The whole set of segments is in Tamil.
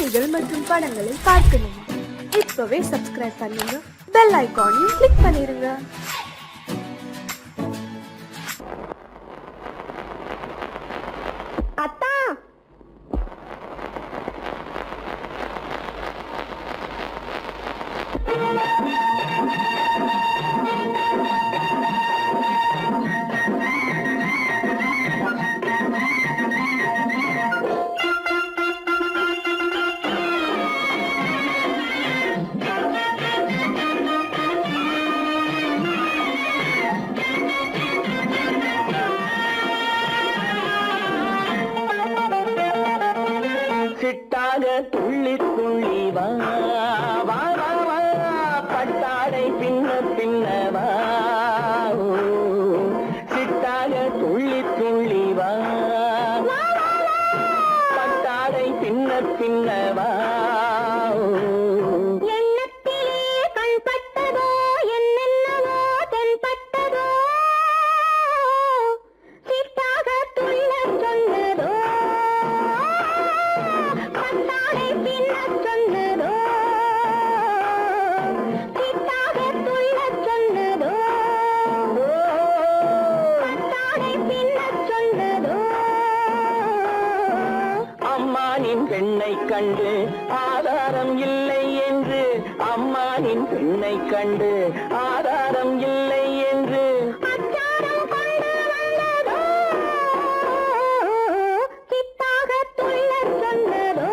செய்திகள் மற்றும் படங்களை பார்க்கணுமா? இப்பவே சப்ஸ்கிரைப் பண்ணுங்க, பெல் ஐகானையும் கிளிக் பண்ணிருங்க. அத்தா, சிட்டாக துள்ளி துள்ளி வா வா வா வா, பட்டாடை பின்ன பின்னவா, சிட்டாக துள்ளி துள்ளி வா, பட்டாடை பின்ன பின்னவா. எண்ணத்திலே கண்பட்டதோ என்னென்னவோ தென்பட்டதோ, சிட்டாக துள்ளச் சொன்னதோ, பட்டாடை பின்னச் சொன்னதோ, சிட்டாக துள்ளச் சொன்னதோ, பட்டாடை பின்னச் சொன்னதோ. அம்மானின் பெண்ணை கண்டு ஆதாரம் இல்லை என்று, அம்மானின் பெண்ணை கண்டு ஆதாரம் இல்லை என்று, அச்சாரம் கொண்டு வந்ததோ, சிட்டாக துள்ளச் சொன்னதோ,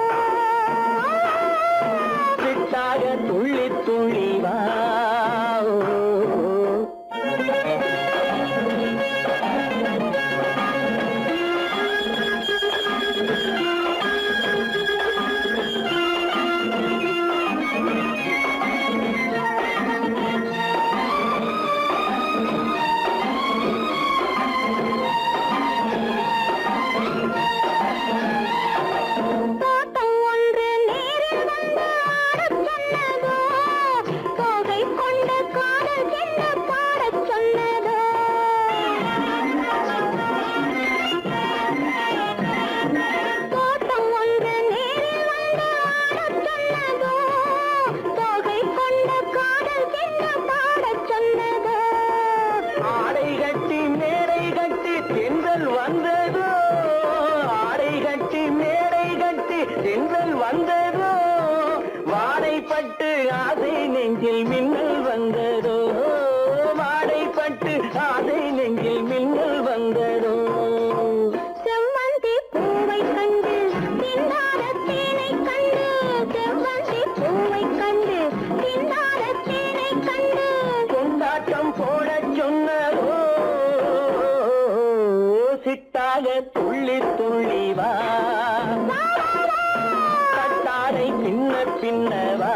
சிட்டாக துள்ளி துள்ளி வா. தோட்டம் ஒன்று நேரில் வந்து ஆடச் சொன்னதோ, தோகை கொண்ட காதல் என்ன பாடச் சொன்னதோ, தோட்டம் ஒன்று நேரில் வந்து ஆடச் சொன்னதோ, தோகை கொண்ட காதல் என்ன பாடச் சொன்னதோ. ஆடை கட்டி மேடை கட்டி தென்றல் வந்ததோ, ஆடை கட்டி மேடை கட்டி தென்றல் வந்ததோ, வாடைப்பட்டு ஆசை நெஞ்சில் மின்னல் வந்ததோ, வாடைப்பட்டு ஆசை நெஞ்சில் மின்னல் வந்ததோ. செவ்வந்தி பூவை கண்டு திண்டாட தேனை கண்டு, செவ்வந்தி பூவை கண்டு திண்டாட தேனை கண்டு, கொண்டாட்டம் போடச் சொன்னதோ, சிட்டாக துள்ளி துள்ளி வா, கட்டாடை பின்ன பின்னவா.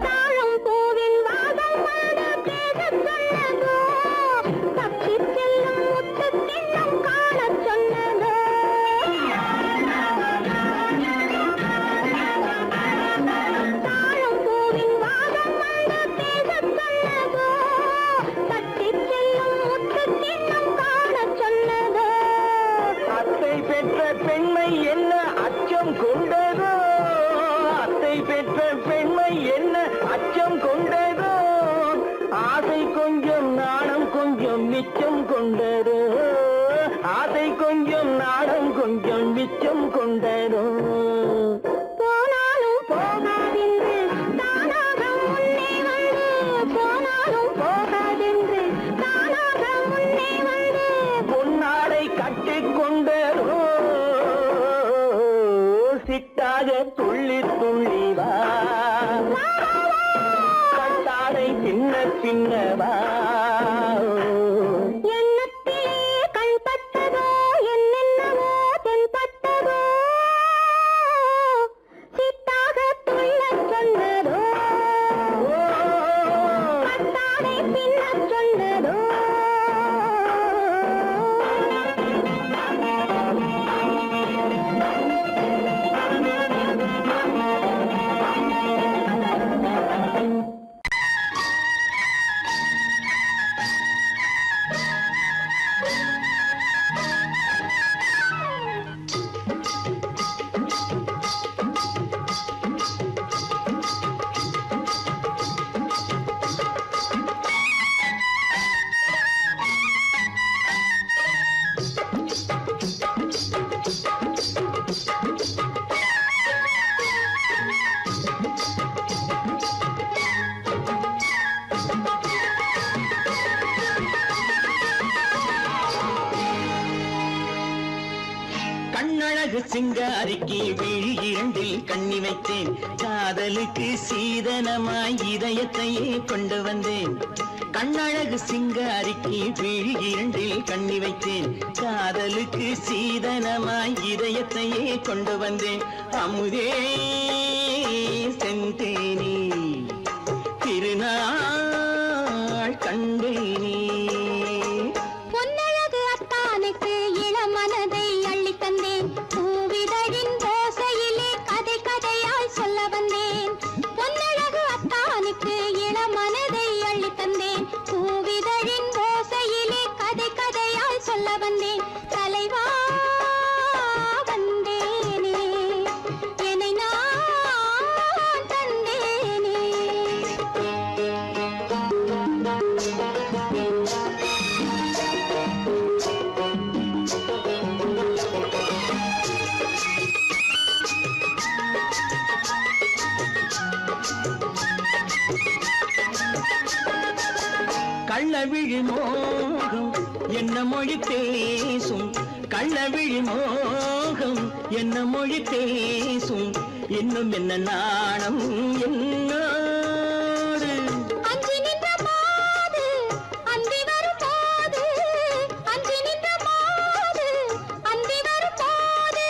தாழம் பூவின் வாசம் வந்து பேசச் சொன்னதோ, தப்பிச் செல்லும் முத்துக் கிண்ணம் காணச் சொன்னதோ, தாழம் பூவின் வாசம் வந்து பேசச் சொன்னதோ, தப்பிச் செல்லும் முத்துக் கிண்ணம் காணச் சொன்னதோ. அத்தை பெற்ற பெண்மை என்ன அச்சம் கொண்டதோ, அத்தை பெற்ற பெண்மை என்ன அச்சம் கொண்டதோ, ஆசை கொஞ்சம் நாணம் கொஞ்சம் மிச்சம் கொண்டதோ, ஆசை கொஞ்சம் நாணம் கொஞ்சம் மிச்சம் கொண்டதோ. போனாலும் போகாதென்று தானாக முன்னே வந்து, போனாலும் போகாதென்று தானாக முன்னே வந்து, பொன்னாடை கட்டிக் கொண்டதோ, சிட்டாக துள்ளி துள்ளி வா, கட்டாடை பின்ன பின்னவா. எண்ணத்திலே கண்பட்டதோ என்னென்னவோ தென்பட்டதோ, சிட்டாக துள்ளச் சொன்னதோ, பட்டாடை பின்னச் கண்ணழகு சிங்காரிக்கு விழி இரண்டில் கண்ணி வைத்தேன் காதலுக்கு சீதனமாய் இதயத்தையே கொண்டு வந்தேன் கண்ணழகு சிங்காரிக்கு விழி இரண்டில் கண்ணி வைத்தேன் காதலுக்கு சீதனமாய் இதயத்தையே கொண்டு வந்தேன் அமுதே செந்தேனே திருநாள் கண்டேனே பொன்னழகு அத்தானுக்கு இளமனதை அள்ளி தந்தேன் பூவிதழின் ஓசையிலே கதை கதையாய் சொல்ல வந்தேன் பொன்னழகு அத்தானுக்கு இளமனதை அள்ளி தந்தேன் பூவிதழின் ஓசையிலே கதை கதையாய் சொல்ல வந்தேன் தலைவா வந்தேனே என்னை நான் தந்தேனே கள்ளவிழி மோகம் என்ன மொழி பேசும் கள்ளவிழி மோகம் என்ன மொழி பேசும் இன்னும் என்ன நாணம் என்னோடு அஞ்சி நின்ற மாது அந்தி வரும் போது அஞ்சி நின்ற மாது அந்தி வரும் போது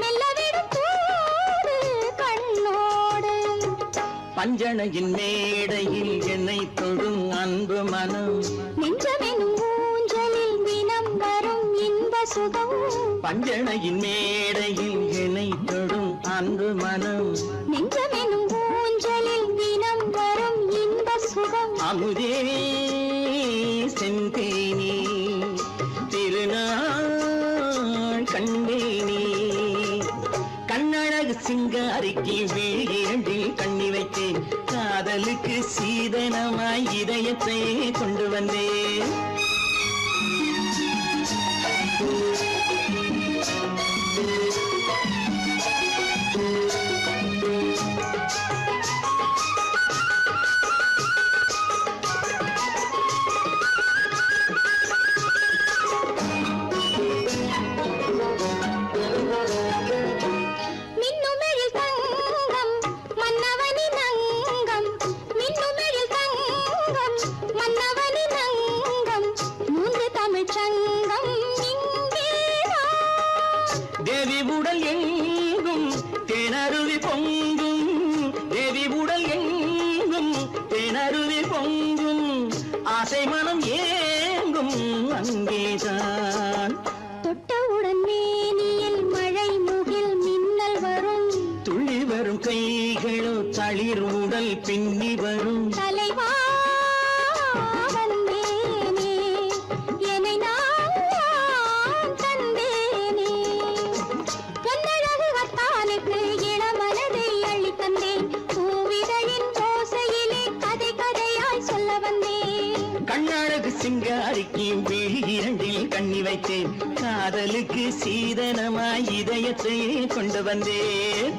மெல்ல விடும் போது கண்ணோடு பஞ்சணையின் மேடையில் என்னை தொடும் அன்பு மனம் நெஞ்சமெனும் ஊஞ்சலில் தினம் வரும் இன்ப சுகம் பஞ்சணையின் மேடையில் என்னை தொடும் அன்பு மனம் நெஞ்சமெனும் ஊஞ்சலில் தினம் வரும் இன்ப சுகம் அமுதே செந்தேனே திருநாள் கண்டேனே கண்ணழகு சிங்காரிக்கு விழி இரண்டில் கண்ணி வைத்தேன் காதலுக்கு சீதனமாய் இதயத்தை கொண்டு வந்தேன் மின்னுமெழில் தங்கம் மன்னவனின் அங்கம் மின்னுமெழில் தங்கம் மன்னவனின் அங்கம் மூன்று தமிழ்ச் சங்கம் இங்கேதான் தேவி உடல் எங்கும் தேனருவி பொங்கும் தேவி உடல் எங்கும் தேனருவி பொங்கும் ஆசை மனம் ஏங்கும் அங்கேதான் தொட்டவுடன் மேனியில் மழை முகில் மின்னல் வரும் துள்ளி வரும் கைகளோ தளிர் உடல் பின்னி வரும் தலைவா வந்தேனே என்னை நான் தந்தேனே பொன்னழகு அத்தானுக்கு இளமனதை அள்ளி தந்தேன் பூவிதழின் ஓசையிலே கதை கதையாய் சொல்ல வந்தேன் கண்ணழகு சிங்காரிக்கு விழி இரண்டில் கண்ணி வைத்தேன் காதலுக்கு சீதனமாய் இதயத்தையே கொண்டு வந்தேன்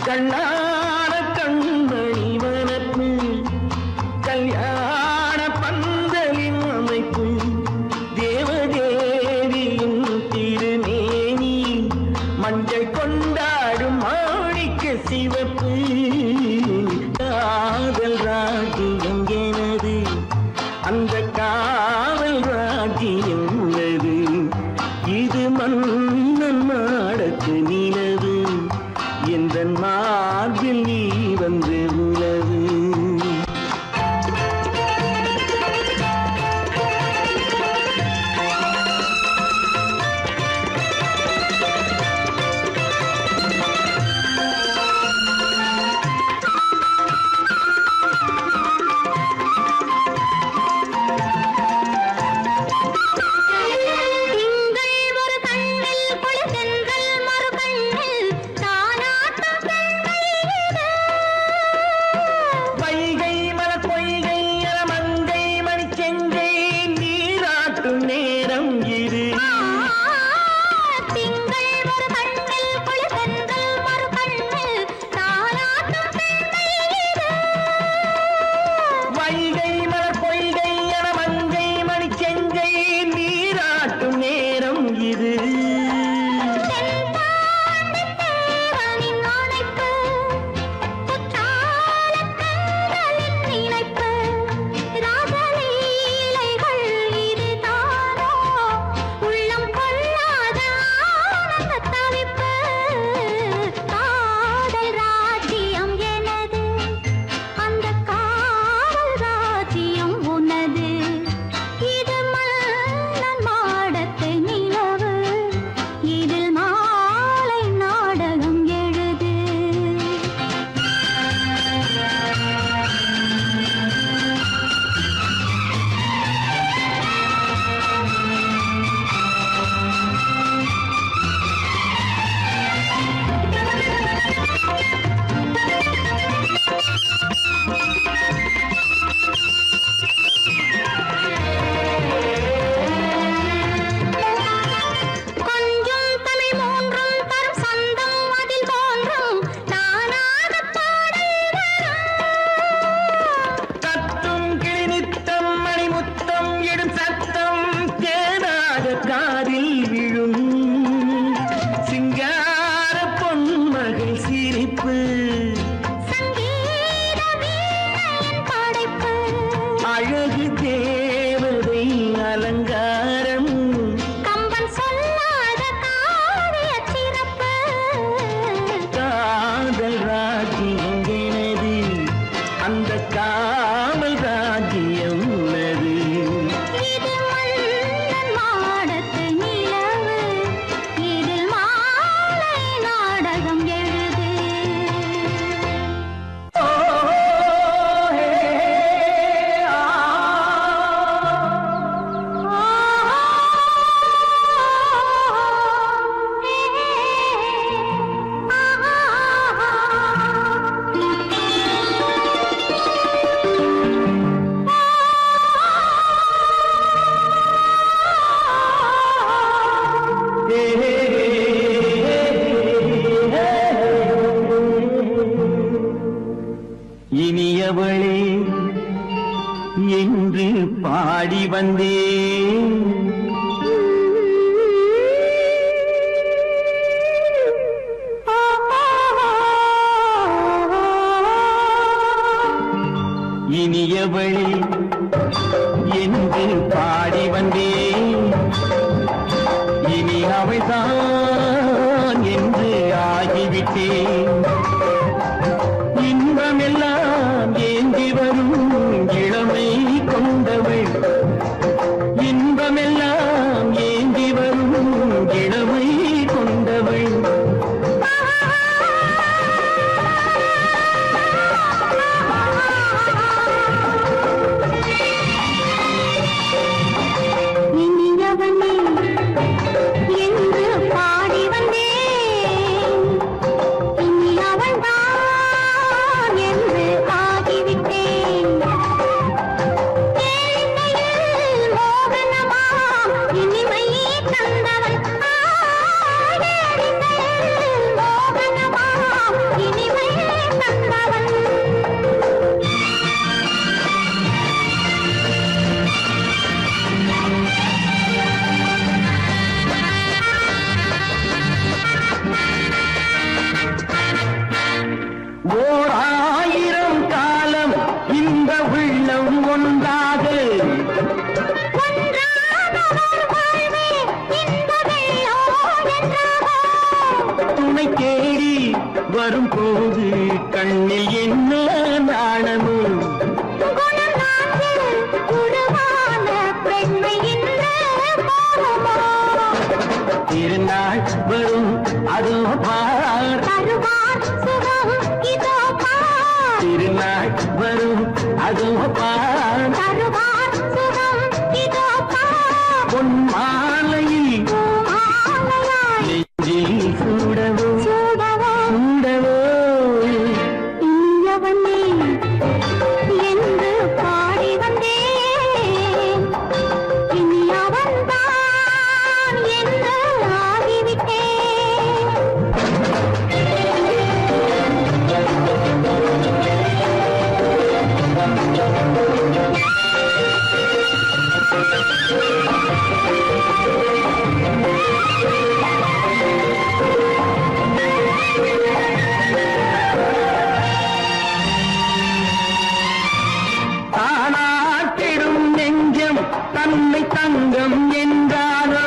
கண்ணான கண்மணி வனப்பு கல்யாண பந்தலின் அமைப்பு தேவதேவியின் திருமேனி மஞ்சள் கொண்டாடும் மாணிக்க சிவப்பு காதல் ராஜ்யம் எனது அந்த காவல் ராஜ்யம் உள்ளது இது மன்னன் மாடத்து நிலவு எந்த மார்பில் நீ வந்து உலவு திங்கள் ஒரு கண்ணில் குளிர்தென்றல் மறு கண்ணில் தானாட்டும் பெண்மை இது. வைகை மல பொய்கை என மங்கை மணி செங்கை நீராட்டும் நேரம் இது திங்கள் ஒரு கண்ணில் குளிர்தென்றல் மறு கண்ணில் தானாட்டும் பெண்மை இது. வைகை மல பொய்கை என மங்கை மணி செங்கை நீராட்டும் நேரம் இது தென்பாண்டித் தேவனின் அணைப்பு, குற்றாலக் கண்களின் நினைப்பு, ராசலீலைகள் இதுதானோ, உள்ளம் கொள்ளாத ஆனந்தத் தவிப்பு. காதல் ராஜ்யம் எனது, அந்தக் காவல் ராஜ்யம் உனது. இது மன்னன் மாடத்து நிலவு, இதில் மாலை நாடகம் எழுது. கொஞ்சம் தமிழ் மூன்றும் தரும் சந்தம் அதில் தோன்றும் தானாகப் பாடல் வரும். தத்தும் கிளிநித்தம் மணிமுத்தம் எடும் சத்தம் தேனாக காதில் விழும் சிங்கார பொன்மகள் சிரிப்பு சங்கீத வீணையின் படைப்பு, அழகு தேவதை அலங்காரம் கம்பன் சொல்லாத காவியச் சிறப்பு. காதல் ராஜ்யம் எனது அந்த காவல் ராஜ்யம் உள்ளது இது மன்னன் மாடத்து நிலவு, இதில் மாலை நாடகம் எழுது. ஓ, ஹே, ஆ. இனியவளே என்று பாடி வந்தேன் இனியவளே என்று பாடி வந்தேன் இனி அவள்தான் என்று ஆகிவிட்டேன் இன்பமெல்லாம் ஏந்தி வரும் இளமை கொண்டவள் இன்பமெல்லாம் ஏந்தி வரும் இளமை கொண்டவள் ஓராயிரம் காலம் இந்த உள்ளம் ஒன்றாக துணை தேடி வரும்போது கண்ணில் என்ன நாணமும் திருநாள் வரும் அதோ பார் திருநாள் வரும் அதோ பார் பொன் மாலையில் நெஞ்சில் சூடவோ சூடவோ என்று பாடி வந்தேன் இனி அவன்தான் என்று ஆகிவிட்டேன் தானாட்டிடும் நெஞ்சம் தன்னை தங்கம் என்றாரோ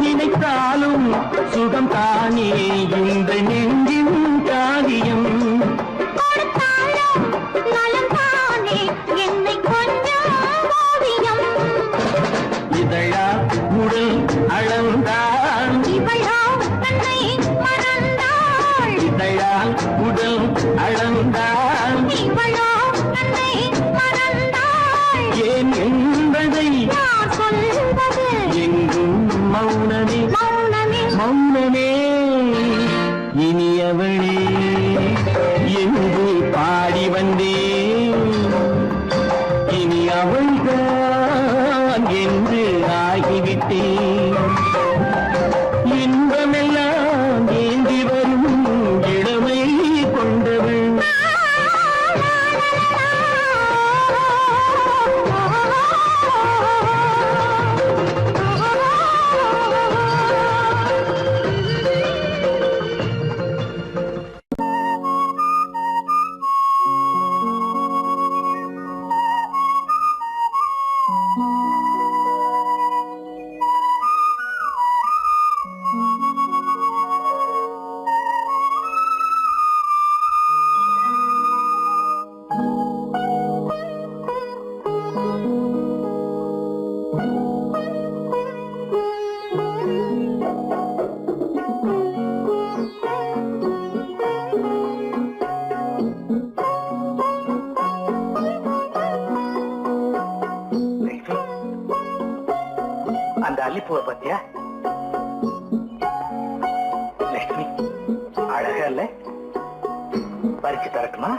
நினைத்தாலும் சுகம் தானே இந்த நெஞ்சின் காரியம் இதழா உடல் அளந்தான் இதழால் உடல் அளந்தான் ஏன் என்பதை எங்கும் மௌனமே மௌனமே இனியவளே என்று பாடி வந்தேன் இனி அவள்தான் என்று ஆகிவிட்டேன் இன்பமெல்லாம் ஏந்தி வரும் இளமை கொண்டவள் அந்த அல்லிப்பூவை பத்தியா லட்சுமி அழகா இல்ல பறிச்சு தரட்டுமா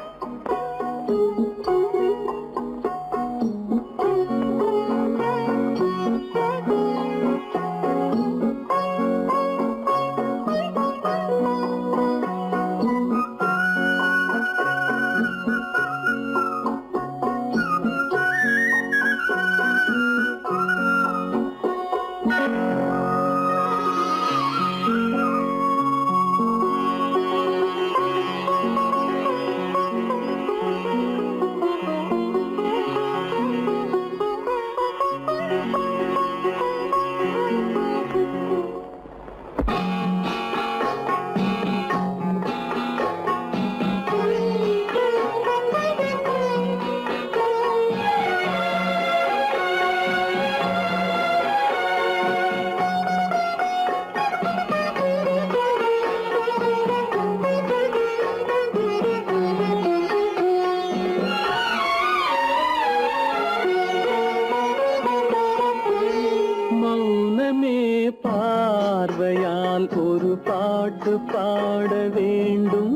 பார்வையால் ஒரு பாட்டு பாட வேண்டும்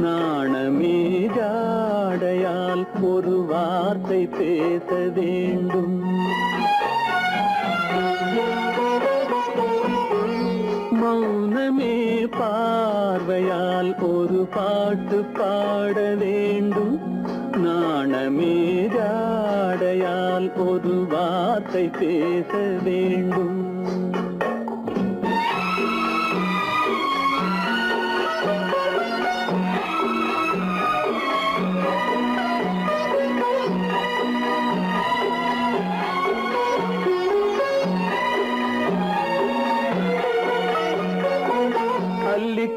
நாணமே ஜாடையால் ஒரு வார்த்தை பேச வேண்டும் மௌனமே பார்வையால் ஒரு பாட்டு பாட வேண்டும் நாணமே ஜாடையால் ஒரு வார்த்தை பேச வேண்டும்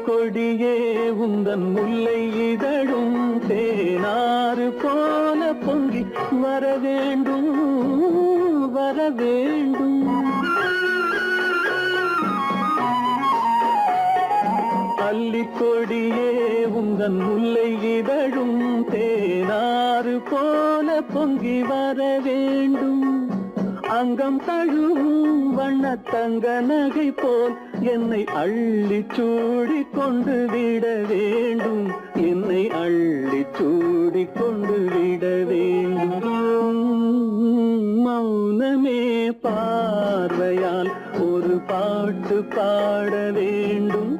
கொடியே உந்தன் முல்லை இதழும் தேனாறு போல பொங்கி வர வேண்டும் வர வேண்டும். அல்லிக்கொடியே உந்தன் முல்லை இதழும் தேனாறு போல பொங்கி வர வேண்டும். அங்கம் தழுவும் வண்ணத்தங்க நகை போல் என்னை அள்ளி சூடி கொண்டு விட வேண்டும். என்னை அள்ளி சூடி கொண்டு விட வேண்டும். மௌனமே பார்வையால் ஒரு பாட்டு பாட வேண்டும்.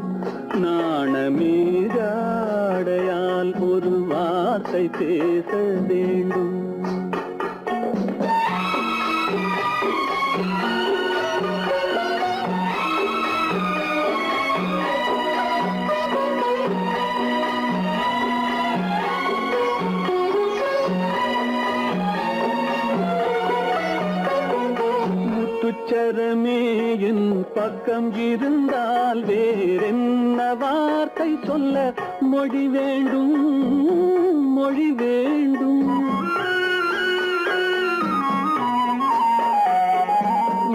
நாணமே ஜாடையால் ஒரு வார்த்தை பேச வேண்டும். முத்துச்சரமே என் பக்கம் இருந்தால் வேறென்ன வார்த்தை சொல்ல மொழி வேண்டும் மொழி வேண்டும்.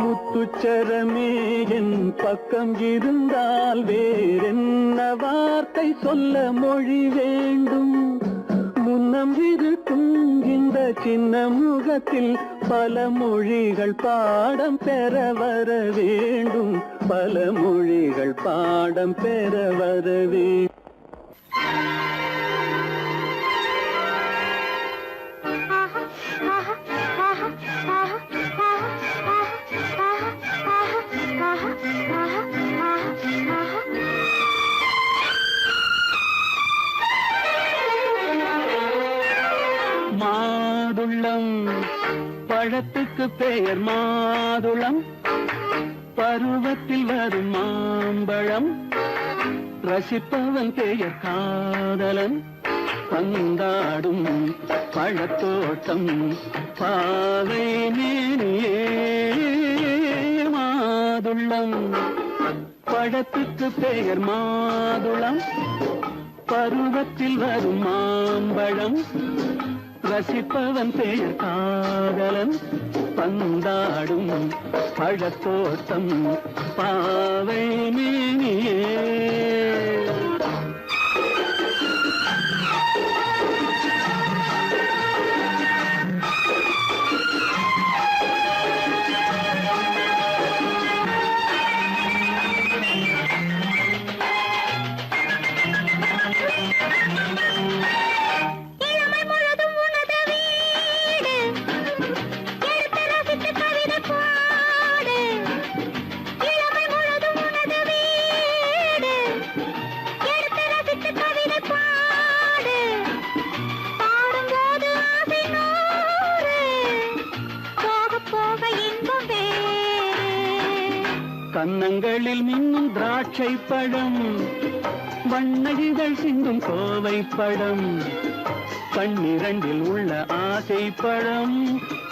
முத்துச்சரமே என் பக்கம் இருந்தால் வேறென்ன வார்த்தை சொல்ல மொழி வேண்டும். முன்னம் இருக்கும் இந்த சின்ன முகத்தில் பல மொழிகள் பாடம் பெற வர வேண்டும். பல மொழிகள் பாடம் பெற வர வேண்டும். மாதுளம் பழத்துக்கு பெயர் மாதுளம். பருவத்தில் வரும் மாம்பழம். ரசிப்பவன் பெயர் காதலன். பந்தாடும் பழத்தோட்டம் பாவை மேனியே. மாதுளம் பழத்துக்கு பெயர் மாதுளம். பருவத்தில் வரும் மாம்பழம். ரசிப்பவன் பெயர் காதலன். பந்தாடும் பழத்தோட்டம் பாவை மேனியே. கன்னங்களில் மின்னும் திராட்சை பழம். வண்ணகிகள் சிந்தும் கோவை பழம். கண்ணிரண்டில் உள்ள ஆசை பழம்.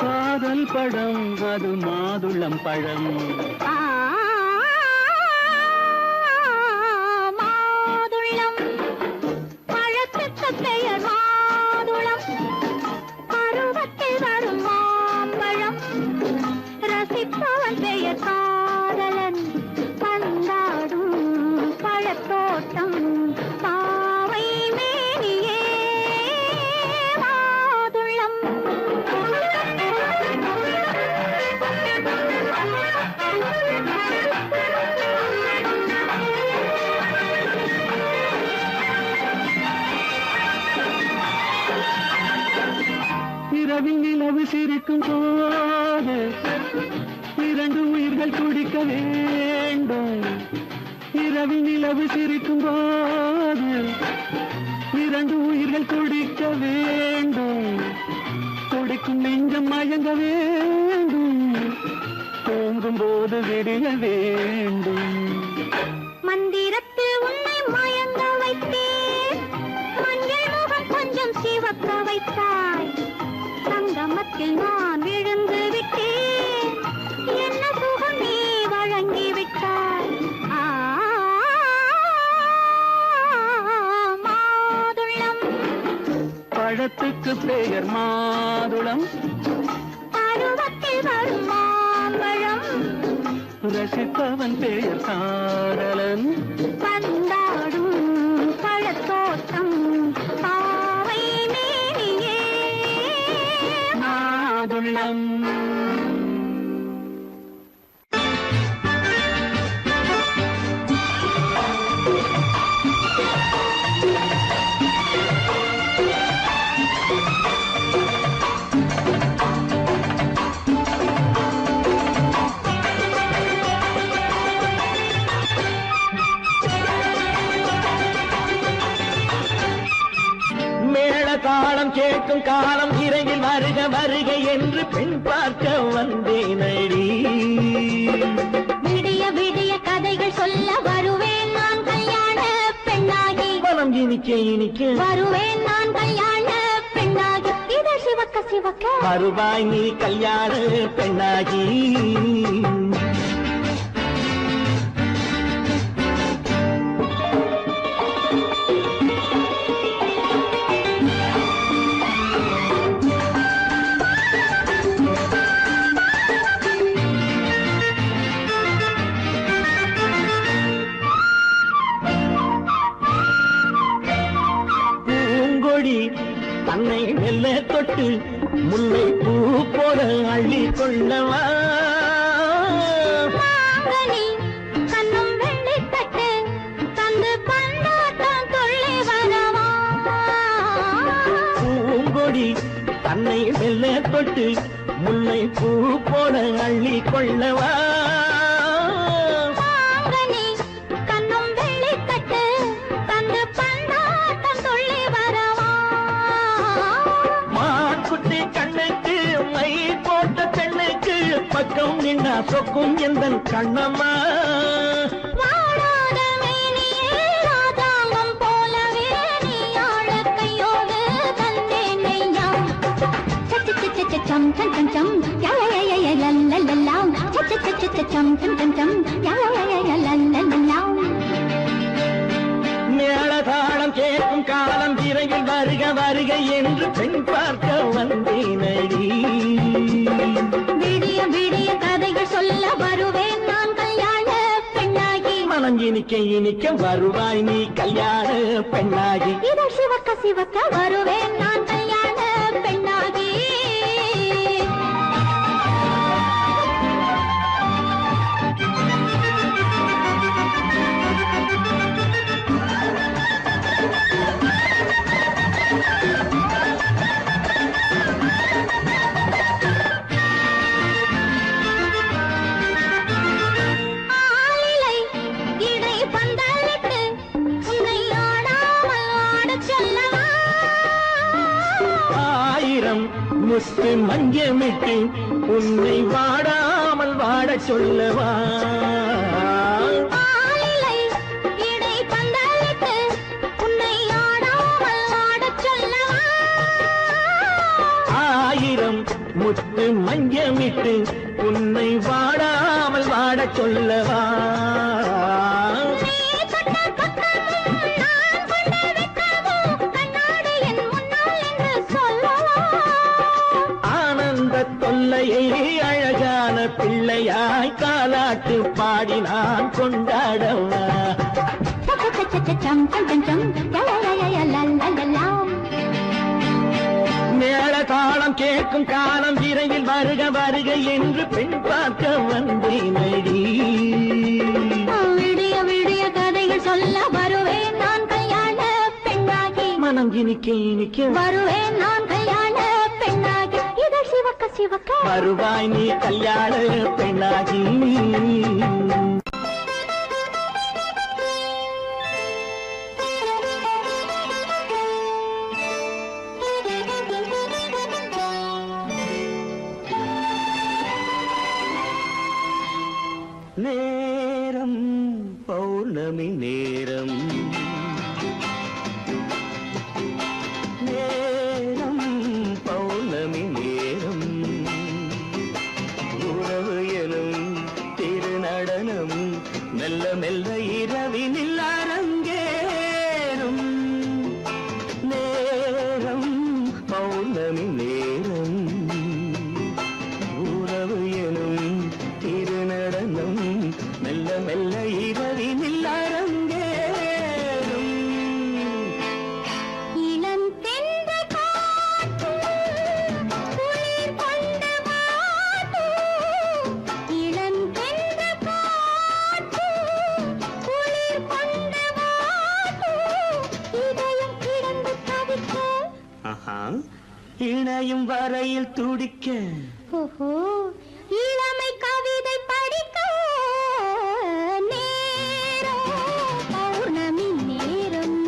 காதல் பழம் அது மாதுளம் பழம். மாதுளம் பழத்துக்கு பெயர் மாதுளம். பருவத்தில் வரும் மாம்பழம். ரசிப்பவன் பெயர் காதலன். பந்தாடும் பழத்தோட்டம் பாவை மேனியே. மாதுளம் இரவில் நிலவு சிரிக்கும் போது இரண்டு உயிர்கள் துடிக்க வேண்டும். இரவில் நிலவு சிரிக்கும் போது இரண்டு உயிர்கள் துடிக்க வேண்டும். துடிக்கும் நெஞ்சம் மயங்க வேண்டும். தூங்கும் போது விடிய வேண்டும். மந்திரத்தில் உன்னை மயங்க வைத்தேன். மஞ்சள் முகம் கொஞ்சம் சிவக்க வைத்தாய். சங்கமத்தில் நான் விழுந்து விட்டேன். என்ன சுகம் நீ வழங்கி விட்டாய். அதற்கு பெயர் மாதுளம். பருவத்தில் வரும் மாம்பழம் ரசிப்பவன் பெயர் காதலன். பந்தாடும் பழத்தோட்டம் பாவை மேனியே மாதுளம். தாளம் கேட்கும் காலம் இறையில் வருக வருக என்று பெண் பார்க்க வந்தேனடி. விடிய விடிய கதைகள் சொல்ல வருவேன் நான் கல்யாண பெண்ணாகி. மனம் இனிக்க இனிக்க வருவேன் நான் கல்யாண பெண்ணாகி. இதை சிவக்க சிவக்க வருவாய் நீ கல்யாண பெண்ணாகி. தன்னை மெல்ல தொட்டு முல்லை பூ போல அள்ளி கொள்ளவா. கண்ணும் வெள்ளி தட்டு தந்து பந்தாட்டம் தொல்லை வரவா. பூங்கொடி தன்னை மெல்ல தொட்டு முல்லை பூ போல அள்ளி கொள்ளவா. கண்ணும் வெள்ளி தட்டு தந்து பந்தாட்டம் தொல்லை வரவா. மாக்குட்டி கண்ணுக்கு மை போட்ட பெண்ணுக்கு பக்கம் நின்னா சொக்கும் எந்த கண்ணம்மா. வாழாத மேனியே ராஜாங்கம் போலவே நீ ஆழ கையோடு தந்தேன் நெய்யா. சம் சம் சம் சம் யா யா யா யா லல்லல்லா. சம் சம் சம் யா யா யா லல்லல்லா. மேளதாளம் கேட்கும் காலம் விரைவில் வருக வருக என்று பெண் பார்க்க வந்தேனடி. விடிய விடிய கதைகள் சொல்ல வருவேன் நான் கல்யாண பெண்ணாகி. மனம் இனிக்க இனிக்க வருவாய் நீ கல்யாண பெண்ணாகி. இதை சிவக்க சிவக்க வருவேன் நான் கல்யாண பெண்ணாகி. முத்து மஞ்சமிட்டு உன்னை வாடாமல் வாட சொல்லவா. ஆயிரம் முத்து மஞ்சமிட்டு உன்னை வாடாமல் வாட சொல்லவா. தொல்லையை அழகான பிள்ளையாய் காலாட்டு பாடி நான் கொண்டாடவா. மேள தாளம் கேட்கும் காலம் விரைவில் வருக வருக என்று பெண் பார்க்க வந்தேனடி. விடிய விடிய கதைகள் சொல்ல வருவேன் நான் கல்யாண பெண்ணாகி. மனம் இனிக்க இனிக்க வருவேன் நான் கல்யாண பெண்ணாகி. இதை சிவக்க சிவக்க வருவாய் நீ கல்யாண பெண்ணாகி. நேரம் பௌர்ணமி நேரம், நேரம் பௌர்ணமி நேரம், உறவு எனும் திருநடனம் மெல்ல மெல்ல இரவினில் அரங்கேறும். நேரம் பௌர்ணமி நனையும் வரையில் துடிக்க ஓஹோ இளமை கவிதை படிக்க நேரம் பௌர்ணமி நேரம்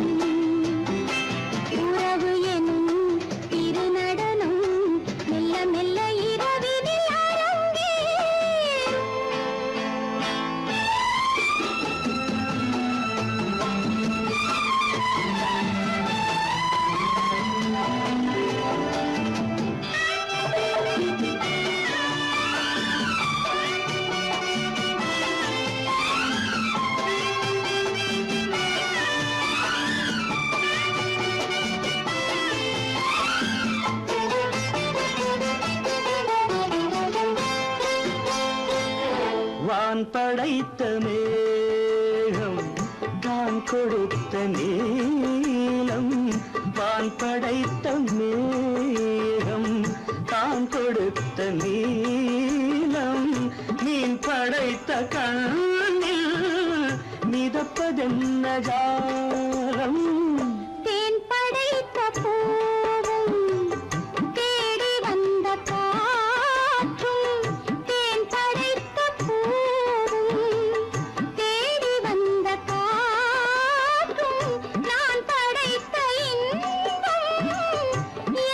உறவு எனும் திருநடனம் மெல்ல மெல்ல இரவினில் அரங்கேறும். வான் படைத்த மேகம் தான் கொடுத்த நீலம் வான் படைத்த மேகம் தான் கொடுத்த நீலம் மீன் படைத்த கண்ணில் மிதப்பதென்ன ஜாலம் தேன் படைத்த பூவும் தேடி வந்த காற்றும் தேன் படைத்த பூவும் தேடி வந்த காற்றும் நான் படைத்த இன்பம்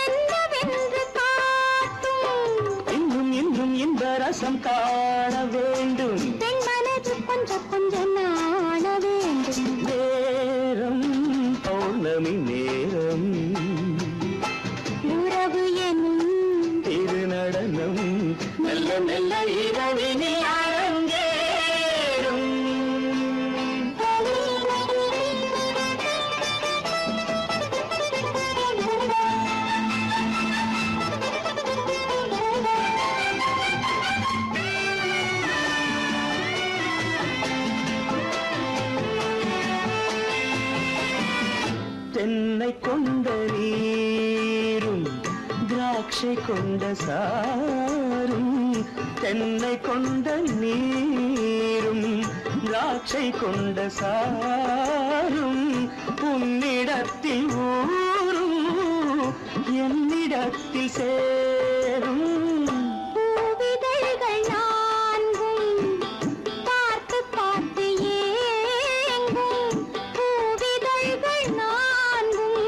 என்னவென்று காட்டும். இன்னும் இன்னும் இந்த ரசம் காண வேண்டும் பெண் மனது கொஞ்சம் கொஞ்சம் நாண வேண்டும். நேரம் பௌர்ணமி நேரம் உறவு எனும் திருநடனம் மெல்ல மெல்ல இரவினில் அரங்கேறும். தென்னை கொண்ட நீரும் திராட்சை கொண்ட சாரும் தென்னை கொண்ட நீரும் திராட்சை கொண்ட சாரும் உன்னிடத்தில் ஊரும் என்னிடத்தில் சேரும் பூவிதழ்கள் நான்கும் பார்த்து பார்த்து ஏங்கும். பூவிதழ்கள் நான்கும்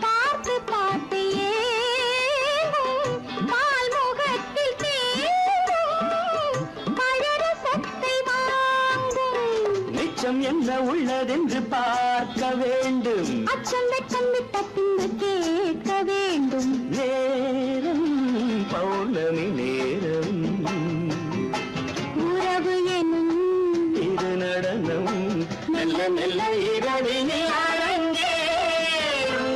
பார்த்து பார்த்து ஏங்கும். பால்முகத்தில் தேங்கும் பழரசத்தை வாங்கும். நிச்சம் என்ன உள்ளதென்று பார்க்க வேண்டும் அச்சம் வெச்சம் விட்ட பின்பு கேட்க வேண்டும். நேரம் பௌர்ணமி நேரம் உறவு எனும் இது நடனம் மெல்ல மெல்ல இரவினில் அரங்கேறும்.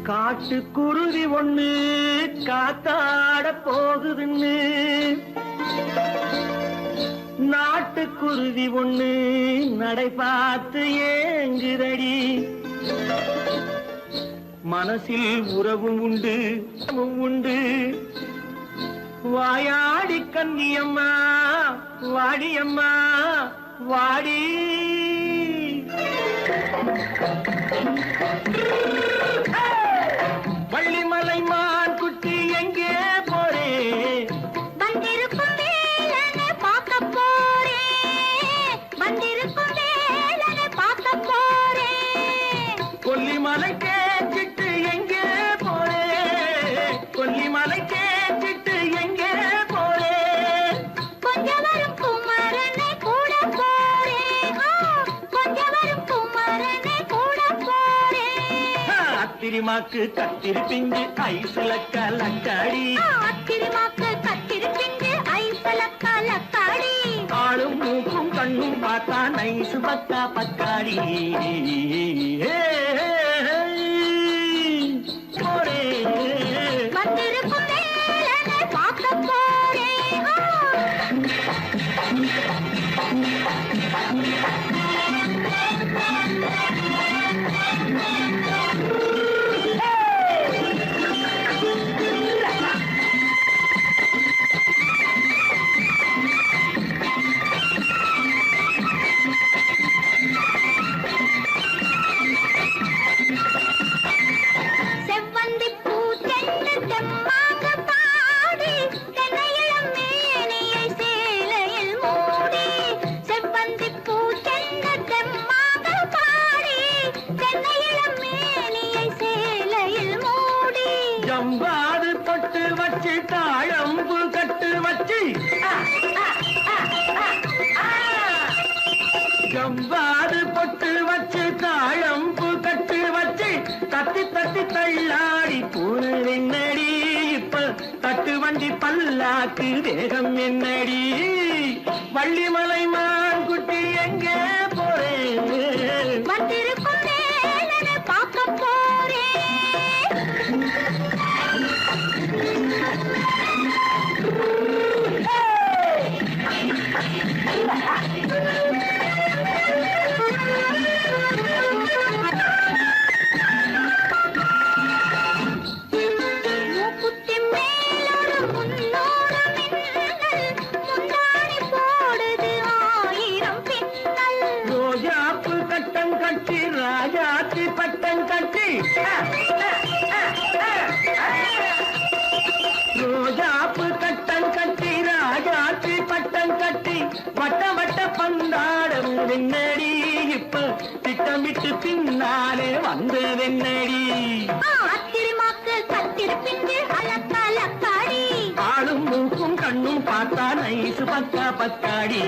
காட்டுக்குருவி ஒண்ணு காத்தாட போகுதுன்னு நாட்டுக்குருவி ஒண்ணு நடை பார்த்து ஏங்குதடி மனசில் உறவும் உண்டு உண்டு வாயாடி கன்னியம்மா வாடியம்மா வாடி வள்ளிமலை மான் குட்டி எங்கே போறே வந்திருக்கும் வேலனை பார்க்க போறேன். வந்திருக்கும் வேலனை பார்க்க போறேன். கொல்லிமலை கேச்சிட்டு எங்கே போறே கொல்லிமலை கேச்சிட்டு எங்கே போறே கொஞ்சம் வரும் குமரனை கூட போறேன். கொஞ்சம் வரும் குமரனை கூட போறேன். அத்திரிமாக்கு கத்திருப்பிஞ்சு ஐசுல கலக்காடி அத்திரிமாக்கு கத்திருப்பிண்டு ஐசல கலக்காடி. ஆளும் மூக்கும் கண்ணும் பார்த்தா நைசு பக்கா பக்காடி போரே வந்திருக்கும் வேலனை பார்க்க போறேன். ஜம்பாது பொட்டு வச்சு தாழம்பு கட்டு வச்சு ஜம்பாது பொட்டு வச்சு தாழம்பு கட்டு வச்சு தட்டி தட்டி தள்ளாடி பூரு என்னடி இப்ப தட்டு வண்டி பல்லாக்கு வேகம் என்னடி வள்ளிமலை மான் குட்டி எங்கே போறேன் வந்திருக்கும் வேலனை பார்க்க போறேன். மூக்குத்தி மேலோடு முன்னோடு மின்னல், முந்தாணி போடுது 1000 பின்னல். ரோஜாப்பு கட்டம் கட்டி ராஜாத்தி பட்டம் கட்டி ரோஜாப்பு கட்டம் கட்டி ராஜாத்தி பட்டம் கட்டி வட்ட வட்ட பந்தாடம் வெண்ணடி இப்ப திட்டமிட்டு பின்னாலே வந்து வெண்ணடி ஆத்திரமாக்கு கத்திருப்பின்று அலக்காடி ஆளும் மூக்கும் கண்ணும் பார்த்தா நைசு பக்கா பத்தாடி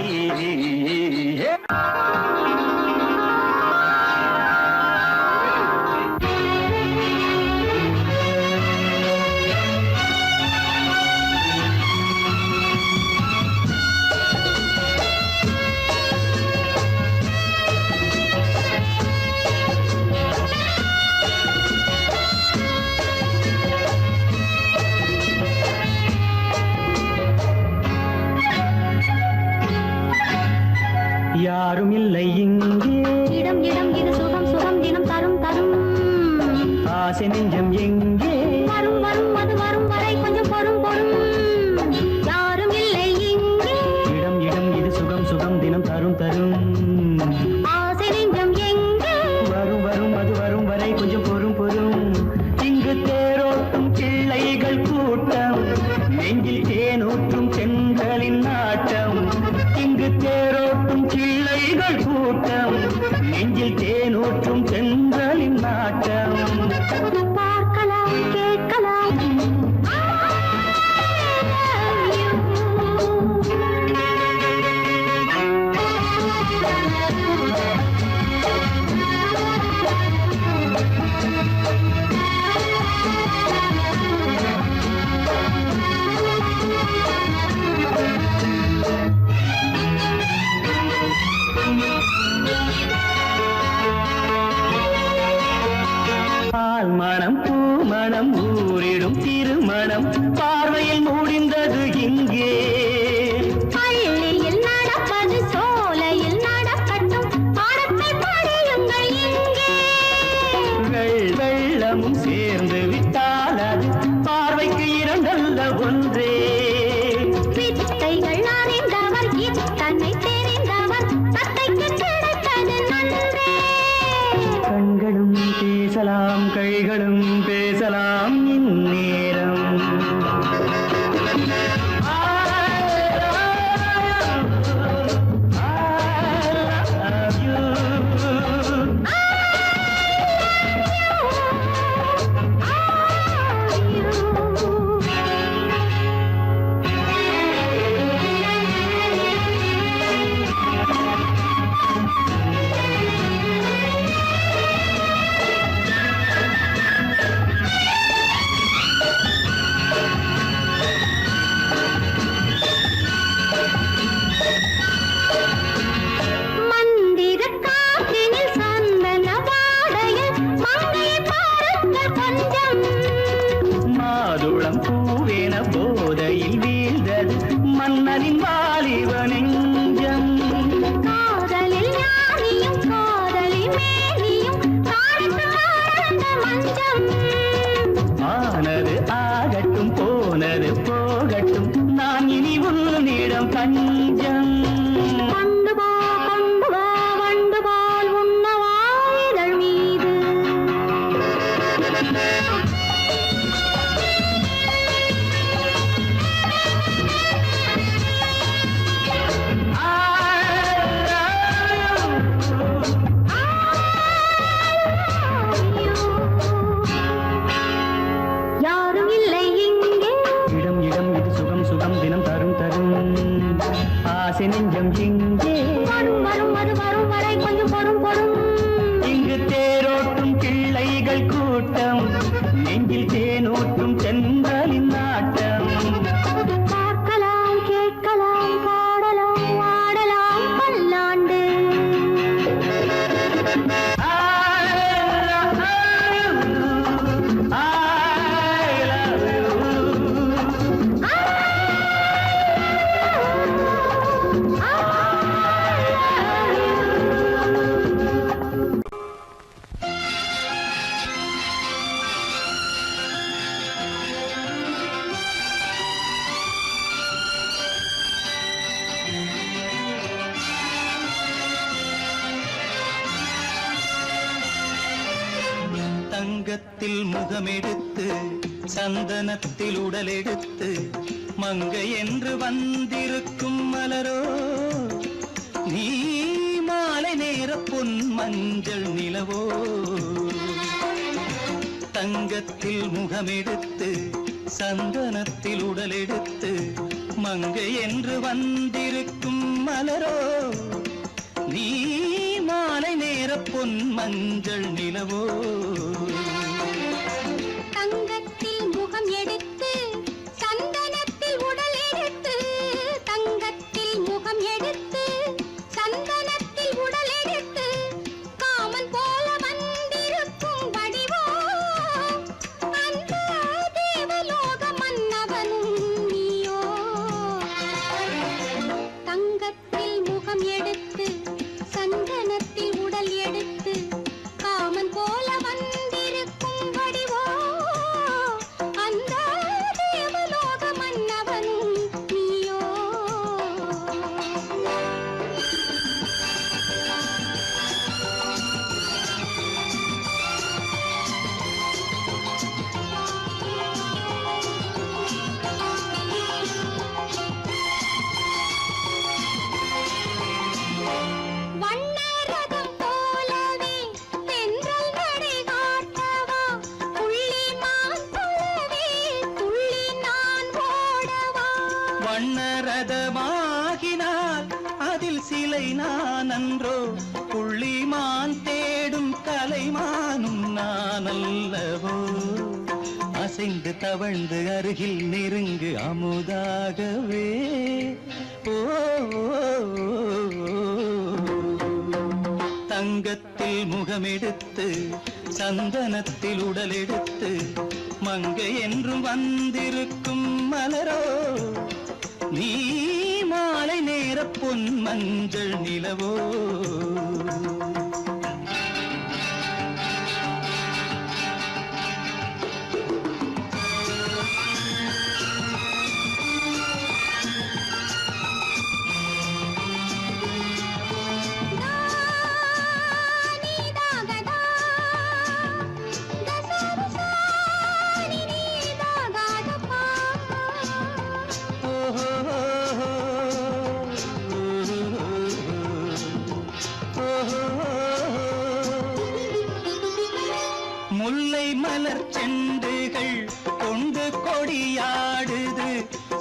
யாரும் இல்லை இங்கே இடம் இடம் இது சுகம் சுகம் தினம் தரும் தரும் ஆசை நெஞ்சம் எங்கே வரும் வரும் அது வரும் வரை கொஞ்சம் பொறும் பொறும் யாரும் இல்லை இங்கே இடம் இடம் இது சுகம் சுகம் தினம் தரும் தரும் ஆசை நெஞ்சம் எங்கே வரும் வரும் அது வரும் வரை கொஞ்சம் பொறும் பொறும் இங்கு தேரோட்டும் பிள்ளைகள் கூட்டம் நெஞ்சில் தேனூற்றும் செங்கலின் நாட்டம் இங்கு தேரோட்டும் பிள்ளைகள் கூட்டம் நெஞ்சில் தேனூற்றும் செங்கலின் நாட்டம் பார்க்கலாம் கேட்கலாம் பால் மணம் பூ மணம் ஊரிடும் திருமணம் பார்வையில் முடிந்தது இங்கே பள்ளியில் நடப்பது சோலையில் நடக்கட்டும் பாடத்தை படியுங்கள் இங்கே வெள்ளமும் சேர்ந்து விட்டால் அது பார்வைக்கு இரண்டல்ல ஒன்றே வித்தைகள் அறிந்தவர் இத்தனை தெரிந்தவர் தத்தைக்கு கிடைத்தது நன்றே கண்களும் பேசலாம் கைகளும் பேசலாம் இந்நேரம் மந்திர காற்றினில் சந்தன வாடையில் மங்கையை பாருங்கள் கொஞ்சம் மாதுளம் பூவேன போதையில் வீழ்ந்தது மன்னனின் வாலிப நெஞ்சம் காதலில் ஞானியும் காதலி மேனியும் காணித்து வாழ்ந்த மஞ்சம் ஆனது ஆகட்டும் போனது போகட்டும் நான் இனி உன்னிடம் தஞ்சம் கொண்டு வா வண்டு போல் உண்ணவா இதழ் மீது யாரும் ஆசை நெஞ்சம் இங்கே வரும் வரும் அது வரும் வரை கொஞ்சம் பொறும் பொறும். இங்கு தேரோட்டும் பிள்ளைகள் கூட்டம், நெஞ்சில் தேனூட்டும் சென்றலின் நாட்டம். பார்க்கலாம் கேட்கலாம் பாடலாம் ஆடலாம் பல்லாண்டு. தங்கத்தில் முகமெடுத்து சந்தனத்தில் உடலெடுத்து மங்கை என்று வந்திருக்கும் மலரோ, நீ மாலை நேர பொன் மஞ்சள் நிலவோ. தங்கத்தில் முகமெடுத்து சந்தனத்தில் உடலெடுத்து மங்கை என்று வந்திருக்கும் மலரோ, நீ மாலை நேர பொன் மஞ்சள் நிலவோ. தங்கத்தில் முகம் எடுத்து சந்தனத்தில் உடல் எடுத்து, தங்கத்தில் முகம் எடுத்து சந்தனத்தில் உடல் எடுத்து, காமன் போல வந்திருக்கும் வடிவோ, அந்த தேவலோக மன்னவனும் நீயோ. தங்கத்தில் முகம் எடுத்து சந்தனத்தில் உடல் எடுத்து, காமன் போல வந்திருக்கும் வடிவோ, அந்த தேவலோக மன்னவனும் நீயோ. வண்ணரதம் போலவே தென்றல் நடை காட்டவா, புள்ளிமான் போலவே துள்ளி நான் ஓடவா. வண்ணரதமாகினால் அதில் சிலை நான் அன்றோ, புள்ளிமான் தேடும் கலைமானும் நான் அல்லவோ. அசைந்து தவழ்ந்து அருகில் நெருங்கு அமுதாகவே. ஓ, தங்கத்தில் முகமெடுத்து சந்தனத்தில் உடலெடுத்து மங்கை என்றும் வந்திருக்கும் மலரோ, நீ மாலை நேர பொன் மஞ்சள் நிலவோ. முல்லை மலர் செண்டுகள் கொண்டு கொடியாடுது,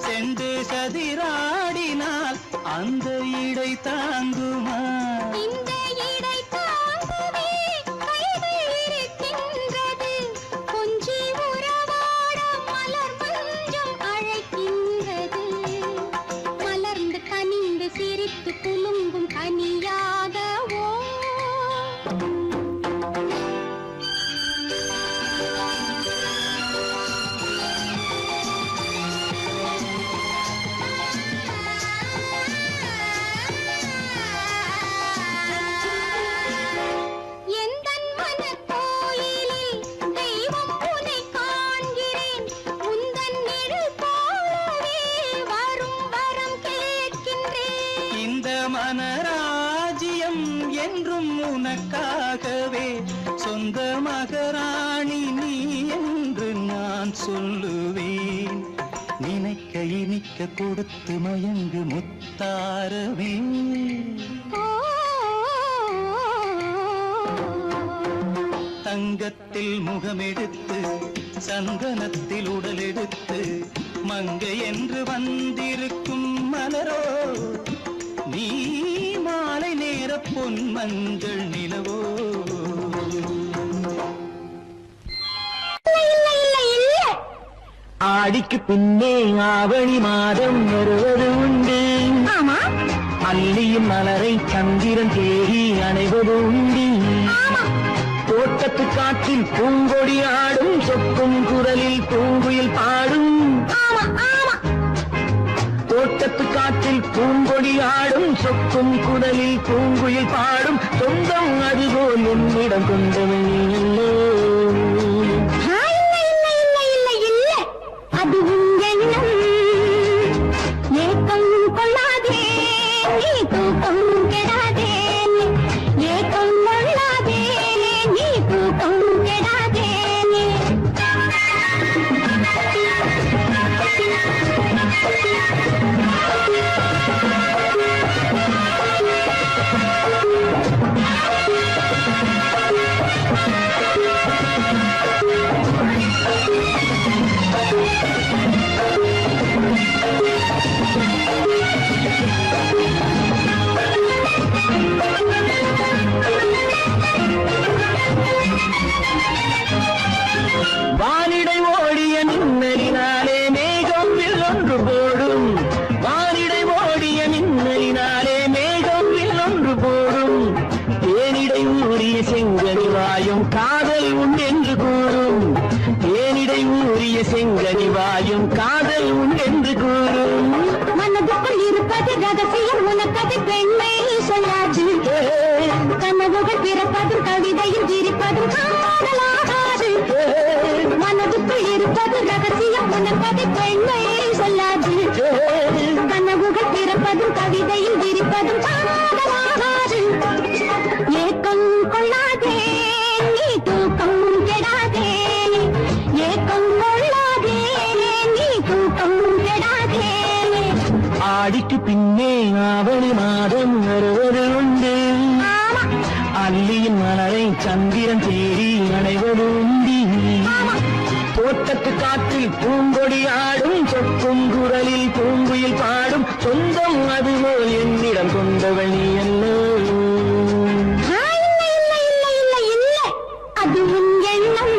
செண்டு சதிராடினால் அந்த இடை தாங்குமா. இந்த இடை தாங்குவே கைகள் இருக்கின்றது, கொஞ்சி உறவாட மலர் மஞ்சம் அழைக்கின்றது. மலர்ந்து கனிந்து சிரித்து குலுங்கும் கனியாகவோ. எந்தன் மனக்கோயிலில் தெய்வம் உன்னை காண்கிறேன், உந்தன் நிழல் போலவே வரும் வரம் கேட்கின்றேன். இந்த மனராஜ்யம் என்றும் உனக்காகவே, சொந்த மகராணி நீ என்று நான் சொல்லுவேன். நினைக்க இனிக்க கொடுத்து மயங்கு முத்தாரவே. தங்கத்தில் முகமெடுத்து சந்தனத்தில் உடலெடுத்து மங்கை என்று வந்திருக்கும் மலரோ, நீ மாலை நேர பொன் மஞ்சள் நிலவோ. ஆடிக்கு பின்னே ஆவணி மாதம் வருவது உண்டு. ஆமா அல்லியும் மலரை சந்திரன் தேடி அணைவது உண்டு. தோட்டத்து காற்றில் பூங்கொடி ஆடும், சொக்கும் குரலில் பூங்குயில் பாடும். ஆமா ஆமா தோட்டத்து காற்றில் பூங்கொடி ஆடும், சொக்கும் குரலில் பூங்குயில் பாடும். சொந்தம் அதுபோல் என்னிடம் கொண்டவன் நீ அல்லோ. அது உன் எண்ணம். ஏக்கம் கொள்ளாதே நீ தூக்கம் கெடாதே. ஏக்கம் கொள்ளாதே நீ தூக்கம் கெடாதே. வானிடை ஓடிய மின்னலினாலே மேகம் வில்லொன்று போடும். வானிடை ஓடிய மின்னலினாலே மேகம் வில்லொன்று போடும். தேனிடை ஊறிய செங்கனி வாயும் காதல் உண்டென்று கூறும். தேனிடை ஊறிய செங்கனி வாயும் காதல் உண்டென்று கூறும். மனதுக்குள் இருப்பது ரகசியம், உனக்கது பெண்மை சொல்லாது. கனவுகள் பிறப்பதும் கவிதையில் சிரிப்பதும் காதலாகாது. மனதுக்குள் இருப்பது ரகசியம், உனக்கது பெண்மை சொல்லாது. கனவுகள் பிறப்பதும் கவிதையில் சிரிப்பதும் காதலாகாது. ஏக்கம் கொள்ளாதே நீ தூக்கம் கெடாதே. ஏக்கம் கொள்ளாதே நீ தூக்கம் கெடாதே. ஆடிக்கு பின்னே ஆவணி மாதம் வருவது உண்டு. அல்லியின் மலரை சந்திரன் தேடி அணைவது உண்டு. தோட்டத்து காற்றில் பூங்கொடி ஆடும், சொக்கும் குரலில் பூங்குயில் பாடும். சொந்தம் அதுபோல் என்னிடம் கொண்டவள் நீ அல்லோ. அது உன் எண்ணம்.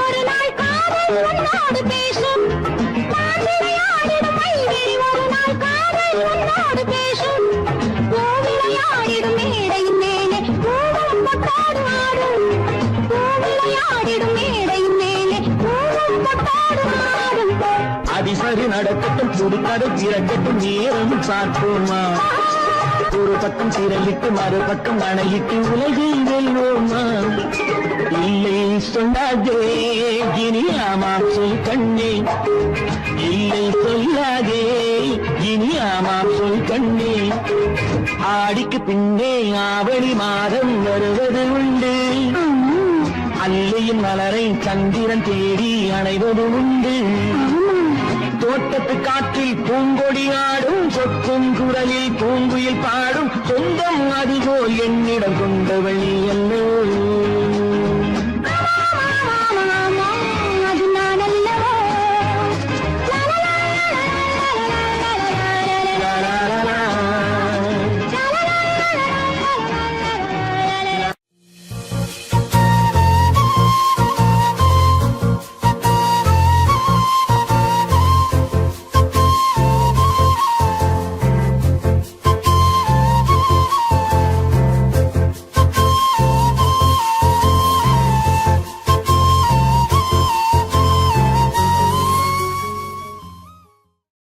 ஒரு நாள் காதல் உன்னோடு பேசும். விளையாடிடும் மைவிழி ஒரு நாள் காதல் உன்னோடு பேசும். விளையாடிடும் மேடையின் மேலே பூவும் பொட்டாடு ஆடும். விளையாடிடும் மேடையின் மேலே பூவும் பொட்டாடு ஆடும். அதிசரி நடக்கட்டும், புதுக்கதை திறக்கட்டும், நேரம் பார்ப்போமா. ஒரு பக்கம் திரளிட்டு மறுபக்கம் அணையிட்டு உலகை வெல்வோமா. இல்லை சொல்லாதே இனி ஆமாம் சொல் கண்ணே. இல்லை சொல்லாதே இனி ஆமாம் சொல் கண்ணே. ஆடிக்கு பின்னே ஆவணி மாதம் வருவது உண்டு. அல்லியின் மலரை சந்திரன் தேடி அணைவது உண்டு. தோட்டத்து காற்றில் பூங்கொடி ஆடும், சொக்கும் குரலில் பூங்குயில் பாடும். சொந்தம் அதுபோல் என்னிடம் கொண்டவள் நீ அல்லோ.